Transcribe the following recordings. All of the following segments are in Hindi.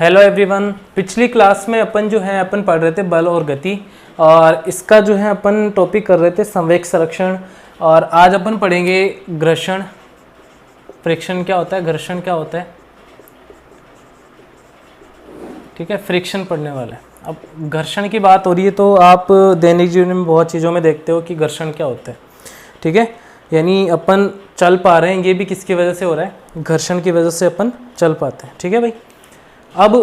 Hello everyone. पिछली क्लास में अपन पढ़ रहे थे बल और गति, और इसका अपन टॉपिक कर रहे थे संवेग संरक्षण। और आज अपन पढ़ेंगे घर्षण। फ्रिक्शन क्या होता है, घर्षण क्या होता है, ठीक है। फ्रिक्शन पढ़ने वाले। अब घर्षण की बात हो रही है तो आप दैनिक जीवन में बहुत चीज़ों में देखते हो कि घर्षण क्या होता है, ठीक है। यानी अपन चल पा रहे हैं, ये भी किसकी वजह से हो रहा है, घर्षण की वजह से अपन चल पाते हैं, ठीक है भाई। अब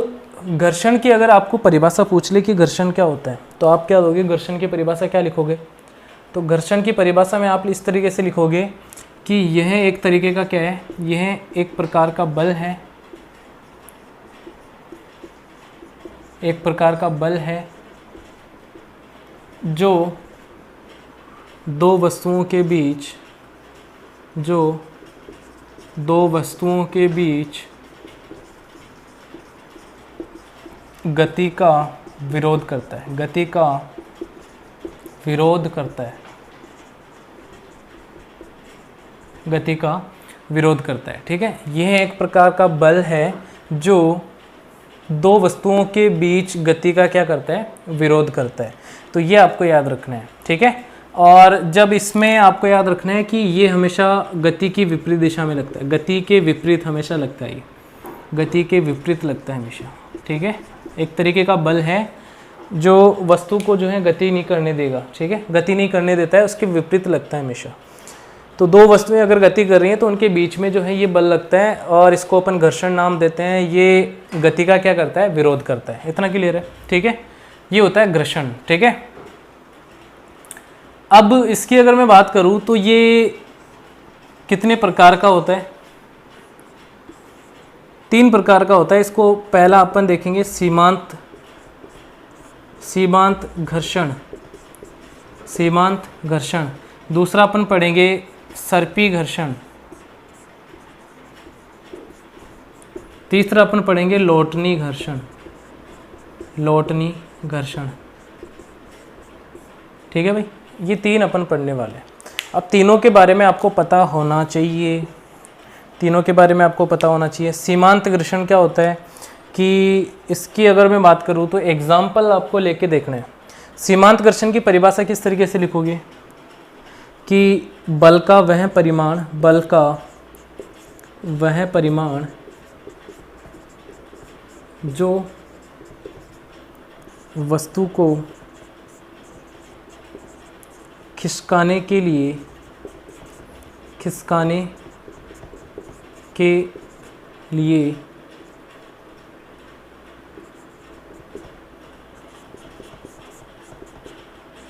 घर्षण की अगर आपको परिभाषा पूछ ले कि घर्षण क्या होता है, तो आप क्या दोगे, घर्षण की परिभाषा क्या लिखोगे। तो घर्षण की परिभाषा में आप इस तरीके से लिखोगे कि यह एक तरीके का क्या है, यह एक प्रकार का बल है, एक प्रकार का बल है जो दो वस्तुओं के बीच गति का विरोध करता है, गति का विरोध करता है, गति का विरोध करता है, ठीक है। यह एक प्रकार का बल है जो दो वस्तुओं के बीच गति का क्या करता है, विरोध करता है। तो ये आपको याद रखना है, ठीक है। और जब इसमें आपको याद रखना है कि ये हमेशा गति की विपरीत दिशा में लगता है, गति के विपरीत हमेशा लगता है, ये गति के विपरीत लगता है हमेशा, ठीक है। एक तरीके का बल है जो वस्तु को गति नहीं करने देगा, ठीक है, गति नहीं करने देता है, उसके विपरीत लगता है हमेशा। तो दो वस्तुएं अगर गति कर रही हैं तो उनके बीच में ये बल लगता है, और इसको अपन घर्षण नाम देते हैं। ये गति का क्या करता है, विरोध करता है। इतना क्लियर है, ठीक है। ये होता है घर्षण, ठीक है। अब इसकी अगर मैं बात करूं तो ये कितने प्रकार का होता है, 3 प्रकार का होता है। इसको पहला अपन देखेंगे सीमांत घर्षण, सीमांत घर्षण। दूसरा अपन पढ़ेंगे सर्पी घर्षण। तीसरा अपन पढ़ेंगे लोटनी घर्षण, लोटनी घर्षण, ठीक है भाई। ये 3 अपन पढ़ने वाले हैं। अब तीनों के बारे में आपको पता होना चाहिए, तीनों के बारे में आपको पता होना चाहिए। सीमांत घर्षण क्या होता है कि इसकी अगर मैं बात करूँ तो एग्जाम्पल आपको लेके देखना है। सीमांत घर्षण की परिभाषा किस तरीके से लिखोगे कि बल का वह परिमाण जो वस्तु को खिसकाने के लिए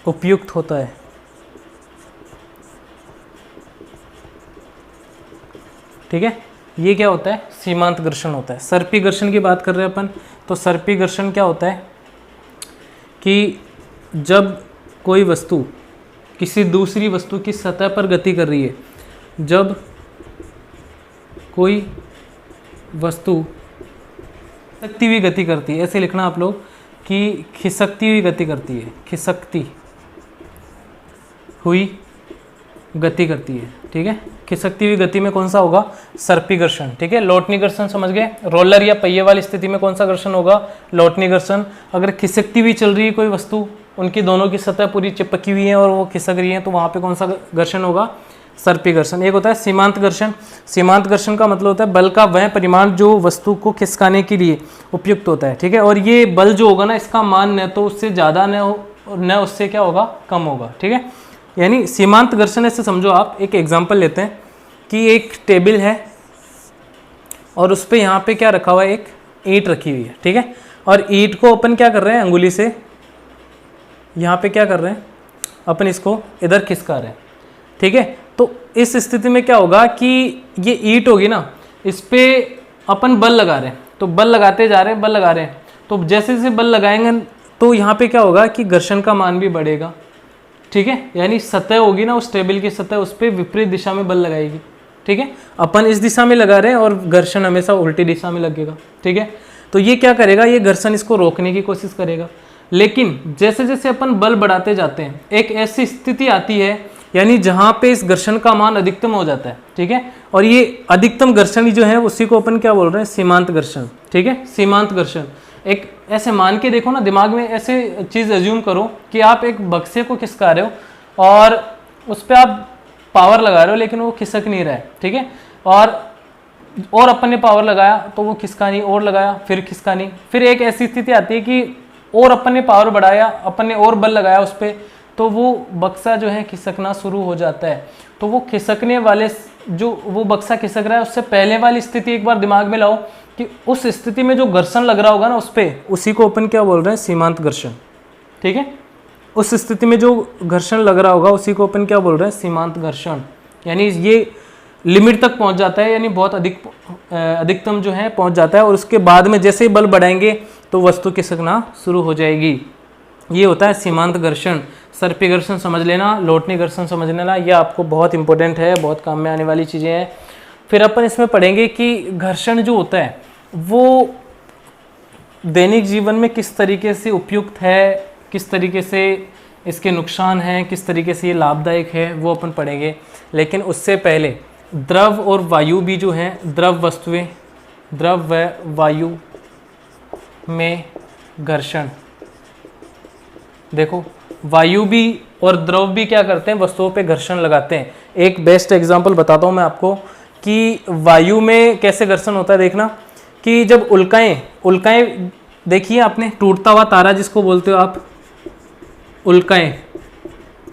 उपयुक्त होता है, ठीक है। ये क्या होता है, सीमांत घर्षण होता है। सर्पी घर्षण की बात कर रहे हैं अपन, तो सर्पी घर्षण क्या होता है कि जब कोई वस्तु किसी दूसरी वस्तु की सतह पर गति कर रही है, जब कोई वस्तु खिसकती हुई गति करती है, ऐसे लिखना आप लोग कि खिसकती हुई गति करती है, खिसकती हुई गति करती है, ठीक है। खिसकती हुई गति में कौन सा होगा, सर्पी घर्षण, ठीक है। लोटनी घर्षण समझ गए, रोलर या पहिए वाली स्थिति में कौन सा घर्षण होगा, लोटनी घर्षण। अगर खिसकती हुई चल रही है कोई वस्तु, उनकी दोनों की सतह पूरी चिपकी हुई है और वो खिसक रही है, तो वहाँ पे कौन सा घर्षण होगा, सर्पी घर्षण। एक होता है सीमांत घर्षण। सीमांत घर्षण का मतलब होता है बल का वह परिमाण जो वस्तु को खिसकाने के लिए उपयुक्त होता है, ठीक है। और ये बल जो होगा ना, इसका मान न तो उससे ज़्यादा न उससे क्या होगा, कम होगा, ठीक है। यानी सीमांत घर्षण ऐसे समझो आप, एक एग्जाम्पल लेते हैं कि एक टेबल है और उस पर यहाँ पे क्या रखा हुआ है, एक ईंट रखी हुई है, ठीक है। और ईंट को अपन क्या कर रहे हैं, अंगुली से यहाँ पे क्या कर रहे हैं, अपन इसको इधर खिसका रहे हैं, ठीक है। तो इस स्थिति में क्या होगा कि ये ईंट होगी ना, इस पे अपन बल लगा रहे हैं, तो बल लगाते जा रहे हैं, बल लगा रहे हैं, तो जैसे जैसे बल लगाएंगे तो यहाँ पे क्या होगा कि घर्षण का मान भी बढ़ेगा, ठीक है। यानी सतह होगी ना, उस टेबल की सतह, उस पर विपरीत दिशा में बल लगाएगी, ठीक है। अपन इस दिशा में लगा रहे हैं और घर्षण हमेशा उल्टी दिशा में लगेगा, ठीक है। तो ये क्या करेगा, ये घर्षण इसको रोकने की कोशिश करेगा। लेकिन जैसे जैसे अपन बल बढ़ाते जाते हैं, एक ऐसी स्थिति आती है यानी जहाँ पे इस घर्षण का मान अधिकतम हो जाता है, ठीक है, और ये अधिकतम घर्षण जो है उसी को अपन क्या बोल रहे हैं, सीमांत घर्षण। ठीक है, सीमांत घर्षण। एक ऐसे मान के देखो ना, दिमाग में ऐसे चीज एज्यूम करो कि आप एक बक्से को खिसका रहे हो और उस पर आप पावर लगा रहे हो लेकिन वो खिसक नहीं रहा है। ठीक है, और अपन ने पावर लगाया तो वो खिसका नहीं, और लगाया फिर खिसका नहीं। फिर एक ऐसी स्थिति आती है कि और अपन ने पावर बढ़ाया, अपन ने और बल लगाया उस पर, तो वो बक्सा जो है खिसकना शुरू हो जाता है। तो वो खिसकने वाले जो वो बक्सा खिसक रहा है उससे पहले वाली स्थिति एक बार दिमाग में लाओ कि उस स्थिति में जो घर्षण लग रहा होगा ना उस पर, उसी को अपन क्या बोल रहे हैं, सीमांत घर्षण। ठीक है, उस स्थिति में जो घर्षण लग रहा होगा उसी को अपन क्या बोल रहे हैं, सीमांत घर्षण। यानी ये लिमिट तक पहुंच जाता है, यानी बहुत अधिकतम जो है पहुंच जाता है, और उसके बाद में जैसे ही बल बढ़ाएंगे तो वस्तु खिसकना शुरू हो जाएगी। ये होता है सीमांत घर्षण। सर्पी घर्षण समझ लेना, लौटनी घर्षण समझ लेना, ये आपको बहुत इंपॉर्टेंट है, बहुत काम में आने वाली चीज़ें हैं। फिर अपन इसमें पढ़ेंगे कि घर्षण जो होता है वो दैनिक जीवन में किस तरीके से उपयुक्त है, किस तरीके से इसके नुकसान हैं, किस तरीके से ये लाभदायक है, वो अपन पढ़ेंगे। लेकिन उससे पहले द्रव और वायु भी जो हैं, द्रव वस्तुएं, द्रव व वायु में घर्षण। देखो, वायु भी और द्रव भी क्या करते हैं, वस्तुओं पे घर्षण लगाते हैं। एक बेस्ट एग्जांपल बताता हूँ मैं आपको कि वायु में कैसे घर्षण होता है। देखना कि जब उल्काएं देखिए आपने, टूटता हुआ तारा जिसको बोलते हो आप, उल्काएं।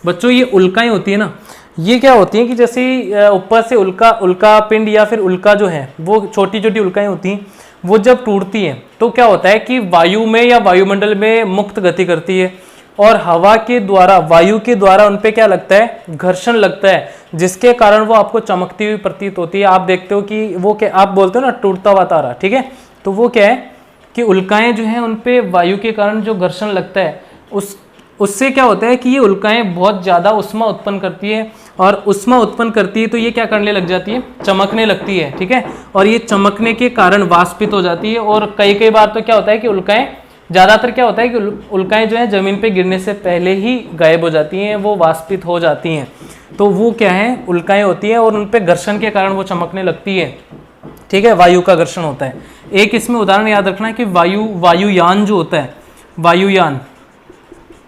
बच्चों ये उल्काएं होती है ना, ये क्या होती हैं कि जैसे ऊपर से उल्का पिंड या फिर उल्का जो है वो छोटी छोटी उल्काएं होती हैं, वो जब टूटती हैं तो क्या होता है कि वायु में या वायुमंडल में मुक्त गति करती है, और हवा के द्वारा, वायु के द्वारा उन पे क्या लगता है, घर्षण लगता है, जिसके कारण वो आपको चमकती हुई प्रतीत होती है। आप देखते हो कि वो क्या, आप बोलते हो ना टूटता हुआ तारा, ठीक है, तो वो क्या है कि उल्काएं जो हैं उन पे वायु के कारण जो घर्षण लगता है उससे क्या होता है कि ये उल्काएं बहुत ज़्यादा उष्मा उत्पन्न करती है, और उष्मा उत्पन्न करती है तो ये क्या करने लग जाती है, चमकने लगती है। ठीक है, और ये चमकने के कारण वाष्पित हो जाती है, और कई बार तो क्या होता है कि उल्काएं, ज़्यादातर क्या होता है कि उल्काएं जो है ज़मीन पे गिरने से पहले ही गायब हो जाती हैं, वो वाष्पित हो जाती हैं। तो वो क्या है, उल्काएं होती हैं और उन पे घर्षण के कारण वो चमकने लगती है। ठीक है, वायु का घर्षण होता है। एक इसमें उदाहरण याद रखना है कि वायुयान जो होता है, वायुयान,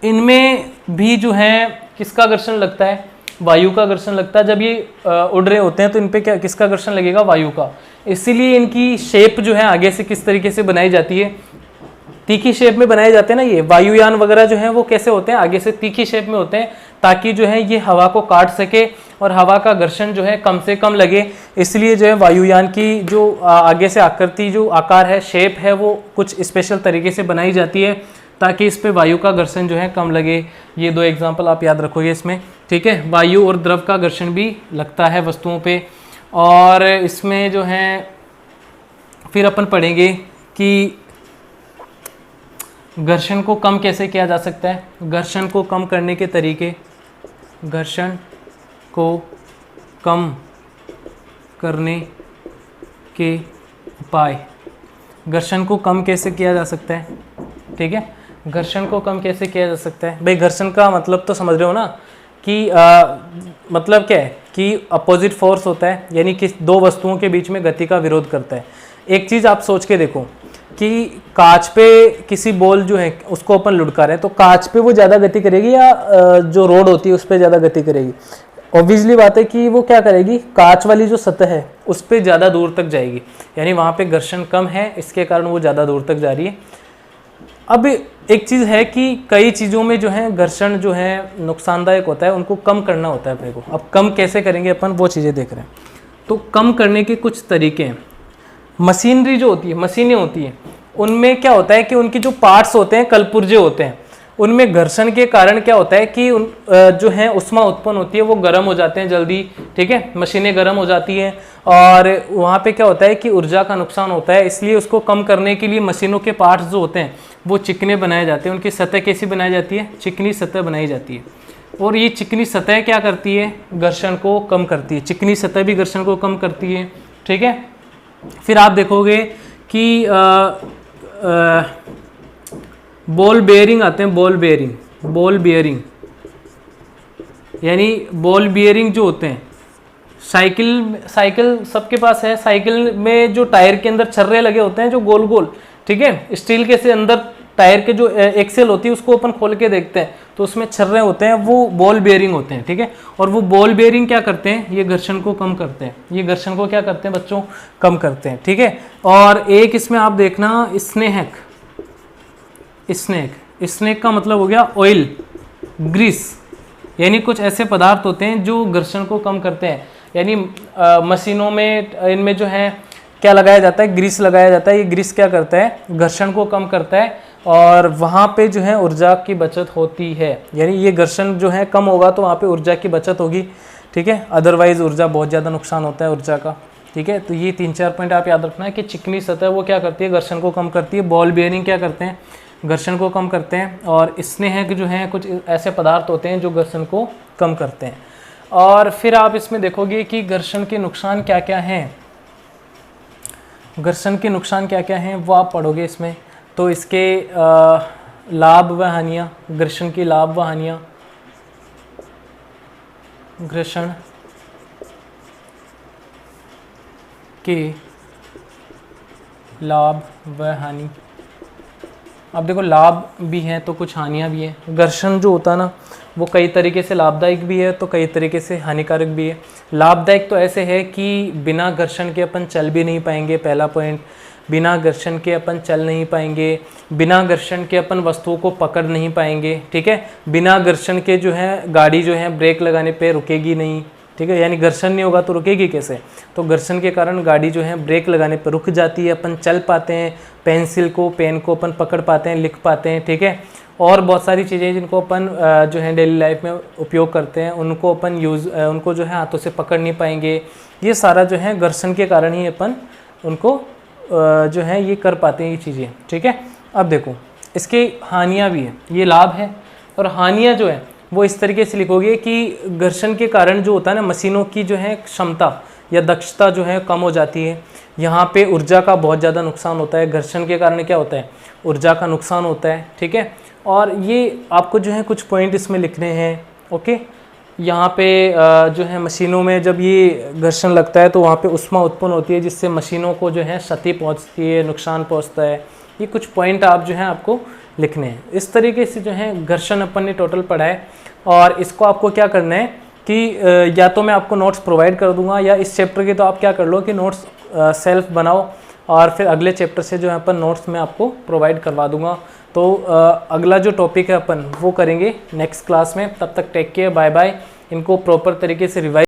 इनमें भी जो है किसका घर्षण लगता है, वायु का घर्षण लगता है। जब ये उड़ रहे होते हैं तो इन पे क्या, किसका घर्षण लगेगा, वायु का। इसीलिए इनकी शेप जो है आगे से किस तरीके से बनाई जाती है, तीखी शेप में बनाए जाते हैं ना। ये वायुयान वगैरह जो है वो कैसे होते हैं, आगे से तीखी शेप में होते हैं, ताकि जो है ये हवा को काट सके और हवा का घर्षण जो है कम से कम लगे। इसलिए जो है वायुयान की जो आगे से आकृति, जो आकार है, शेप है, वो कुछ स्पेशल तरीके से बनाई जाती है ताकि इस पे वायु का घर्षण जो है कम लगे। ये दो एग्जाम्पल आप याद रखोगे इसमें। ठीक है, वायु और द्रव का घर्षण भी लगता है वस्तुओं पे। और इसमें जो है फिर अपन पढ़ेंगे कि घर्षण को कम कैसे किया जा सकता है, घर्षण को कम करने के तरीके, घर्षण को कम करने के उपाय। घर्षण को कम कैसे किया जा सकता है, ठीक है, घर्षण को कम कैसे किया जा सकता है। भाई घर्षण का मतलब तो समझ रहे हो ना कि मतलब क्या है कि अपोजिट फोर्स होता है, यानी कि दो वस्तुओं के बीच में गति का विरोध करता है। एक चीज़ आप सोच के देखो कि कांच पे किसी बॉल जो है उसको अपन लुढ़का रहे हैं, तो कांच पे वो ज़्यादा गति करेगी या जो रोड होती है उस पर ज़्यादा गति करेगी। ऑब्वियसली बात है कि वो क्या करेगी, कांच वाली जो सतह है उस पर ज़्यादा दूर तक जाएगी, यानी वहाँ पे घर्षण कम है, इसके कारण वो ज़्यादा दूर तक जा रही है। अब एक चीज़ है कि कई चीज़ों में जो है घर्षण जो है नुकसानदायक होता है, उनको कम करना होता है अपने को। अब कम कैसे करेंगे अपन, वो चीज़ें देख रहे हैं। तो कम करने के कुछ तरीके हैं। मशीनरी जो होती है, मशीनें होती हैं, उनमें क्या होता है कि उनके जो पार्ट्स होते हैं, कलपुर्जे होते हैं, उनमें घर्षण के कारण क्या होता है कि जो है उष्मा उत्पन्न होती है, वो गर्म हो जाते हैं जल्दी। ठीक है, मशीनें गर्म हो जाती हैं और वहाँ पे क्या होता है कि ऊर्जा का नुकसान होता है। इसलिए उसको कम करने के लिए मशीनों के पार्ट्स जो होते हैं वो चिकने बनाए जाते हैं। उनकी सतह कैसी बनाई जाती है, चिकनी सतह बनाई जाती है। और ये चिकनी सतह क्या करती है, घर्षण को कम करती है। चिकनी सतह भी घर्षण को कम करती है। ठीक है, फिर आप देखोगे कि बॉल बेयरिंग आते हैं, बॉल बेयरिंग, यानी बॉल बेयरिंग जो होते हैं साइकिल साइकिल सबके पास है। साइकिल में जो टायर के अंदर छर्रे लगे होते हैं जो गोल गोल, ठीक है, स्टील के से अंदर टायर के जो एक्सेल होती है उसको अपन खोल के देखते हैं तो उसमें छर्रे होते हैं, वो बॉल बेयरिंग होते हैं, ठीक है। और वो बॉल बेयरिंग क्या करते हैं, ये घर्षण को कम करते हैं, ये घर्षण को क्या करते हैं बच्चों, कम करते हैं, ठीक है। और एक इसमें आप देखना स्नेहक, स्नेक का मतलब हो गया ऑयल, ग्रीस, यानी कुछ ऐसे पदार्थ होते हैं जो घर्षण को कम करते हैं। यानी मशीनों में इनमें जो है क्या लगाया जाता है, ग्रीस लगाया जाता है। ये ग्रीस क्या करता है, घर्षण को कम करता है और वहाँ पे जो है ऊर्जा की बचत होती है। यानी ये घर्षण जो है कम होगा तो वहाँ पे ऊर्जा की बचत होगी, ठीक है। अदरवाइज ऊर्जा बहुत ज़्यादा नुकसान होता है ऊर्जा का, ठीक है। तो ये 3-4 पॉइंट आप याद रखना है कि चिकनी सतह वो क्या करती है, घर्षण को कम करती है। बॉल बेयरिंग क्या करते हैं, घर्षण को कम करते हैं। और स्नेहक जो हैं कुछ ऐसे पदार्थ होते हैं जो घर्षण को कम करते हैं। और फिर आप इसमें देखोगे कि घर्षण के नुकसान क्या क्या हैं, घर्षण के नुकसान क्या क्या हैं वो आप पढ़ोगे इसमें। तो इसके लाभ व हानियाँ, घर्षण की लाभ व हानियाँ, घर्षण के लाभ व हानि। अब देखो लाभ भी हैं तो कुछ हानियाँ भी हैं। घर्षण जो होता है ना वो कई तरीके से लाभदायक भी है तो कई तरीके से हानिकारक भी है। लाभदायक तो ऐसे है कि बिना घर्षण के अपन चल भी नहीं पाएंगे, पहला पॉइंट, बिना घर्षण के अपन चल नहीं पाएंगे, बिना घर्षण के अपन वस्तुओं को पकड़ नहीं पाएंगे, ठीक है। बिना घर्षण के जो है गाड़ी जो है ब्रेक लगाने पे रुकेगी नहीं, ठीक है। यानी घर्षण नहीं होगा तो रुकेगी कैसे, तो घर्षण के कारण गाड़ी जो है ब्रेक लगाने पर रुक जाती है, अपन चल पाते हैं, पेंसिल को पेन को अपन पकड़ पाते हैं, लिख पाते हैं, ठीक है। और बहुत सारी चीज़ें जिनको अपन जो है डेली लाइफ में उपयोग करते हैं उनको अपन उनको जो है हाथों से पकड़ नहीं पाएंगे। ये सारा जो है घर्षण के कारण ही अपन उनको जो है ये कर पाते हैं ये चीज़ें, ठीक है। अब देखो इसकी हानियाँ भी हैं, ये लाभ है और हानियाँ जो है वो इस तरीके से लिखोगे कि घर्षण के कारण जो होता है ना मशीनों की जो है क्षमता या दक्षता जो है कम हो जाती है। यहाँ पे ऊर्जा का बहुत ज़्यादा नुकसान होता है। घर्षण के कारण क्या होता है, ऊर्जा का नुकसान होता है, ठीक है। और ये आपको जो है कुछ पॉइंट इसमें लिखने हैं, ओके। यहाँ पे जो है मशीनों में जब ये घर्षण लगता है तो वहाँ पे ऊष्मा उत्पन्न होती है जिससे मशीनों को जो है क्षति पहुँचती है, नुकसान पहुँचता है। ये कुछ पॉइंट आप जो है आपको लिखने हैं। इस तरीके से जो है घर्षण अपन ने टोटल पढ़ा है और इसको आपको क्या करना है कि या तो मैं आपको नोट्स प्रोवाइड कर दूंगा या इस चैप्टर के तो आप क्या कर लो कि नोट्स सेल्फ बनाओ और फिर अगले चैप्टर से जो है अपन नोट्स मैं आपको प्रोवाइड करवा दूंगा। तो अगला जो टॉपिक है अपन वो करेंगे नेक्स्ट क्लास में। तब तक टेक केयर, बाय बाय। इनको प्रॉपर तरीके से रिवाइज